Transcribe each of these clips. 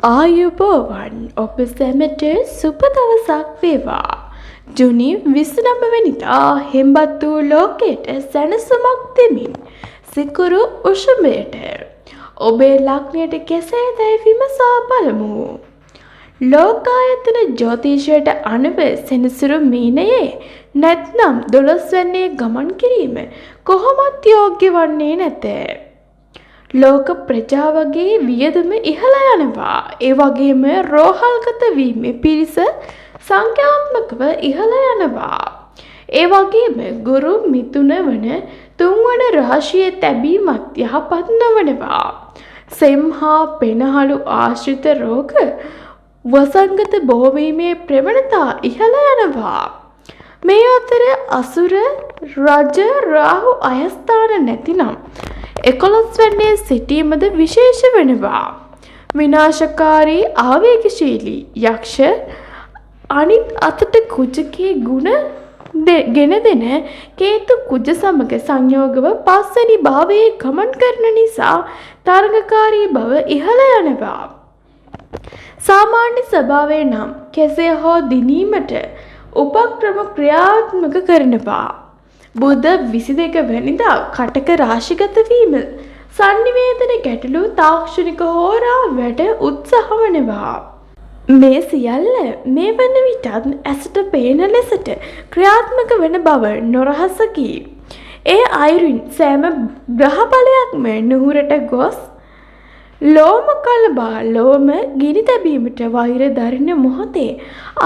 ආයුබෝවන් ඔබ සැමට සුබ දවසක් වේවා. ජුනි 29 වෙනිදා හෙම්බත් වූ ලෝකයට සැනසුමක් දෙමින් සිකුරු උෂුඹයට ඔබේ ලග්නයට කෙසේදැයි විමසා බලමු. ලෝකායතන ජ්‍යොතිෂයට අනුව සෙනසුරු මීනයේ නැත්නම් 12 වැන්නේ ගමන් කිරීම කොහොමත් යෝග්‍ය වන්නේ නැත. ලෝක ප්‍රජාවගේ වියදම ඉහළ යනවා. ඒ වගේම රෝහල්ගත වීමේ පිරිස සංඛ්‍යාත්මකව ඉහළ යනවා. ඒ වගේම ගුරු මිථුන වන තුන්වන රාශියේ තැබීමත් යහපත් නොවනවා. සෙම් හා පෙනහළු ආශ්‍රිත රෝග වසංගත බෝවීමේ ප්‍රවණතා ඉහළ යනවා. මේ අතර අසුර රජ රාහු අයස්ථාන නැතිනම් 11 වැන්නේ සිටීමද විශේෂ වෙනවා. විනාශකාරී ආවේගශීලී යක්ෂ අනිත් අතට කුජකේ ගුණ ගෙන දෙන කේතු කුජ සමග සංයෝගව පස්වෙනි භාවයේ ගමන් කරන නිසා තරඟකාරී බව ඉහළ යනවා. සාමාන්‍ය ස්වභාවය නම් කෙසේ හෝ දිනීමට උපක්‍රම ක්‍රියාත්මක කරනවා. බුධ 22 වැනිදා කටක රාශිගත වීම සංනිවේදන ගැටලු තාක්ෂණික හෝරා වැඩ උත්සාහ වනවා. මේ සියල්ල මේ වන විටත් ඇසට පේන ලෙසට ක්‍රියාත්මක වන බව නොරහසකි. ඒ අයුරින් සෑම ග්‍රහ බලයක්ම නුහුරට ගොස් ලෝම කලබා ලෝම ගිනි තැබීමට වෛර දරින මොහොතේ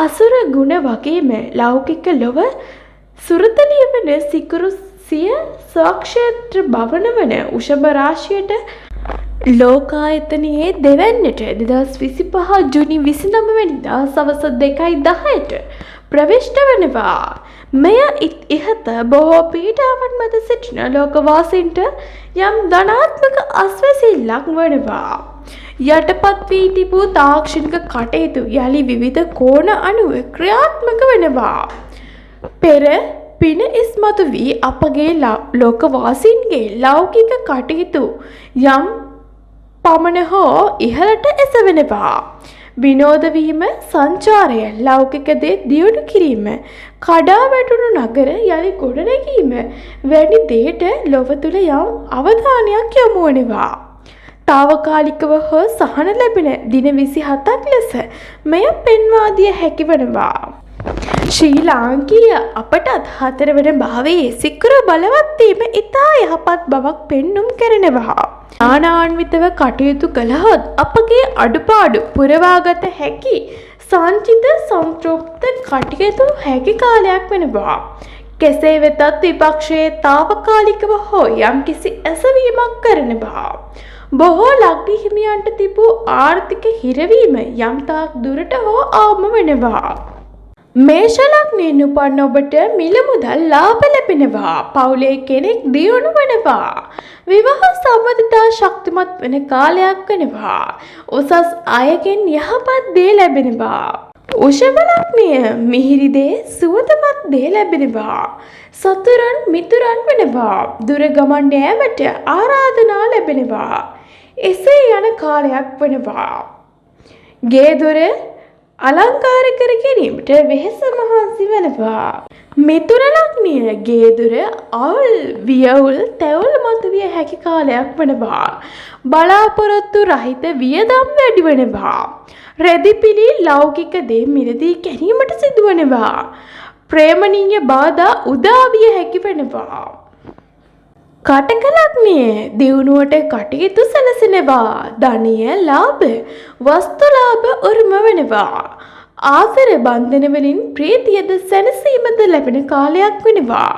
අසුර ගුණ වගේම ලෞකික ලොව සුරතලිය වන සිකුරු සිය ස්වක්ෂේත්‍ර භවන වන උෂභ රාශියට ලෝකායතනයේ දෙවැන්නට 2025 ජුනි 29 වෙනිදා සවස 2:10ට ප්‍රවිෂ්ඨ වනවා. මෙය ඉහත බොහෝ පීඩාවන් මත සිටින ලෝකවාසීන්ට යම් ධනාත්මක අස්වැසිල්ලක් වනවා. යටපත් වී තිබූ තාක්ෂණික කටයුතු යලි විවිධ කෝණ අනුව ක්‍රියාත්මක වෙනවා. පෙර පින ඉස්මතු වී අපගේ ලෝකවාසීන්ගේ ලෞකික කටයුතු යම් පමණ හෝ ඉහළට එසවෙනවා. විනෝද වීම, සංචාරය, ලෞකික දේ දියුණු කිරීම, කඩා වැටුණු නගර යලි ගොඩනැගීම වැනි දේට ලොව තුල යම් අවධානයක් යොමු වෙනවා. తాවකාලිකව හෝ සහන ලැබෙන දින 27ක් ලෙස මෙය පෙන්වා දිය හැකි වෙනවා. ශ්‍රී ලාංකීය අපටත් 4 වෙනි භාවයේ සිකුරු බලවත් වීම ඉතා යහපත් බවක් පෙන්눔 කරනවා. ඥානාන්විතව කටයුතු කළහොත් අපගේ අඩුපාඩු පුරවාගත හැකි සංචිත සංතෘප්ත කටයුතු හැකි කාලයක් වෙනවා. කෙසේ වෙතත් විපක්ෂයේ తాවකාලිකව හෝ යම්කිසි ඇසවීමක් කරනවා. බොහෝ ලග්න හිමියන්ට තිබූ ආර්ථික හිරවීම යම් තාක් දුරට හෝ අවම වෙනවා. මේෂ ලග්නයෙන් උපන් ඔබට මිල මුදල් ලාභ ලැබෙනවා. පවුලේ කෙනෙක් දියුණු වෙනවා. විවාහ සම්බන්ධතා ශක්තිමත් වෙන කාලයක් වෙනවා. උසස් අයගෙන් යහපත් දේ ලැබෙනවා. උෂභ ලග්නය මිහිරි දේ සුවඳවත් දේ ලැබෙනවා. සතුරන් මිතුරන් වෙනවා. දුර ගමන් යාමට ආරාධනා ලැබෙනවා. එසේ යන කාලයක් වෙනවා. ගේ දොර අලංකාර කර ගැනීමට වෙහෙස මහන්සි වෙනවා. මිථුන ලග්නය ගේ දොර අවුල් වියවුල් තැවුල් මතුවිය හැකි කාලයක් වෙනවා. බලාපොරොත්තු රහිත වියදම් වැඩි වෙනවා. රෙදිපිලි ලෞකික දේ මිලදී ගැනීමට සිදුවනවා. ප්‍රේමණීය බාධා උදා විය හැකි වෙනවා. කටක ලග්නය දියුණුවට කටයුතු සැලසෙනවා. ධනය ලාභ වස්තු ලාභ උරුම වෙනවා. ආසර බන්ධන වලින් ප්‍රීතියද සැනසීමද ලැබෙන කාලයක් වෙනවා.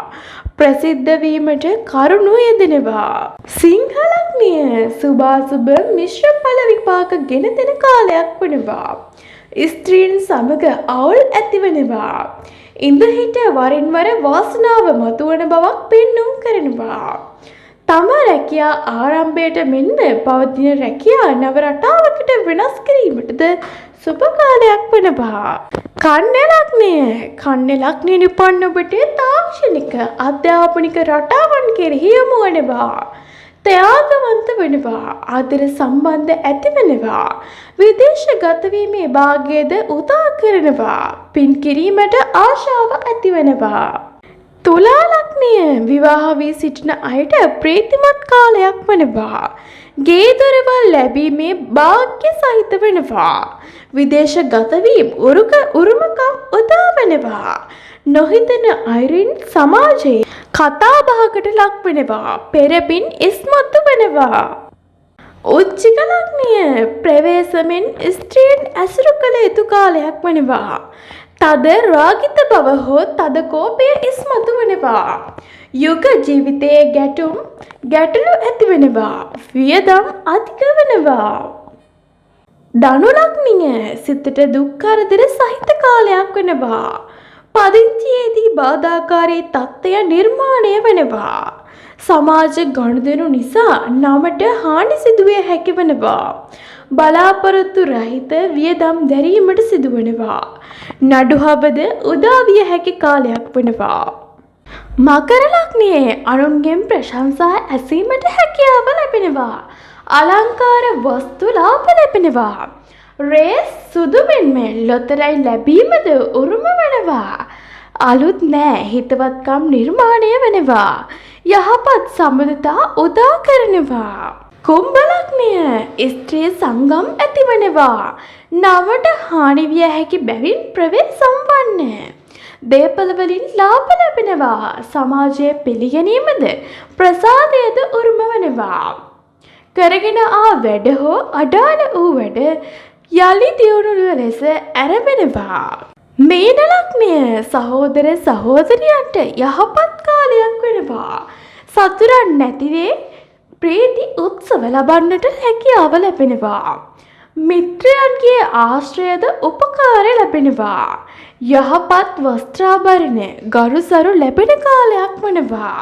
ප්‍රසිද්ධ වීමට කරුණු යෙදෙනවා. සිංහ ලග්නය සුභාසුභ මිශ්‍ර ඵල විපාක ගෙන දෙන කාලයක් වෙනවා. ස්ත්‍රීන් සමග අවුල් ඇති වෙනවා. ඉඳ හිට වරින් වර වාසනාව මතුවන බවක් පෙන්눔 කරනවා. තම රැකියා ආරම්භයට මෙන්ම පවතින රැකියා නව රටාවකට වෙනස් කිරීමටද සුබ කාලයක් වෙනවා. කන්‍යා ලග්නයෙන් උපන් ඔබට තාක්ෂණික අධ්‍යාපනික රටාවන් කෙරෙහි යොමු වෙනවා. ත්‍යාගවන්ත වෙනවා, ආදර සම්බන්ධ ඇති වෙනවා, විදේශගත වීමේ භාග්‍යද උදා කරනවා, පින් කිරීමට ආශාව ඇති වෙනවා. තුලා ලග්නය විවාහ වී සිටින අයට ප්‍රීතිමත් කාලයක් වෙනවා. ගේ දොරවල් ලැබීමේ භාග්‍ය සහිත වෙනවා. විදේශගත වීම උරුමකම් උදා වෙනවා. නොහිතන අයුරින් සමාජයේ කතා බහකට ලක් වෙනවා. පෙරපින් ඉස්මතු වෙනවා. උච්චික ලග්නය ප්‍රවේශමෙන් ස්ත්‍රීන් ඇසුරු කළ යුතු කාලයක් වෙනවා. තද රාගිත බව හෝ තද කෝපය ඉස්මතු වෙනවා. යුග ජීවිතයේ ගැටලු ඇති වෙනවා. වියදම් අධික වෙනවා. ධනු ලග්නය සිතට දුක් කරදර සහිත කාලයක් වෙනවා. පදිංචියේදී බාධාකාරී තත්ත්වය නිර්මාණය වෙනවා. සමාජ ගනුදෙනු නිසා නමට හානි සිදුවිය හැකි වෙනවා. බලාපොරොත්තු රහිත වියදම් දැරීමට සිදුවනවා. නඩුහබද උදා විය හැකි කාලයක් වෙනවා. මකර ලග්නයේ අනුන්ගෙන් ප්‍රශංසා ඇසීමට හැකියාව ලැබෙනවා. අලංකාර වස්තු ලාභ ලැබෙනවා. රේස් සුදු මෙන්ම ලොතරැයි ලැබීමද උරුම වෙනවා. අලුත් නෑ හිතවත්කම් නිර්මාණය වෙනවා. යහපත් සම්බන්ධතා උදා කරනවා. කුම්භ ලග්නය ස්ත්‍රී සංගම් ඇති වෙනවා. නවට හානි විය හැකි බැවින් ප්‍රවේශම් වන්නේ. දේපල වලින් ලාභ ලැබෙනවා. සමාජයේ පිළිගැනීමද ප්‍රසාදයද උරුම වෙනවා. කරගෙන ආ වැඩ හෝ අඩාල වූ වැඩ යලි දියුණුව ලෙස ඇරඹෙනවා. මීන ලග්නය සහෝදර සහෝදරියන්ට යහපත් කාලයක් වෙනවා. සතුරන් නැතිවේ ප්‍රීති උත්සව ලබන්නට හැකියාව ලැබෙනවා. මිත්‍රයන්ගේ ආශ්‍රයද උපකාර ලැබෙනවා. යහපත් වස්ත්‍රාභරණ ගරුසරු ලැබෙන කාලයක් වනවා.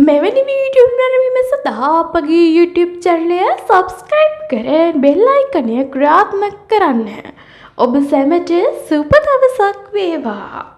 මෙවැනි වීඩියෝ නැරඹීම සඳහා අපගේ YouTube channel එක subscribe කර bell icon එක ක්‍රියාත්මක කරන්න. ඔබ සැමට සුබ දවසක් වේවා.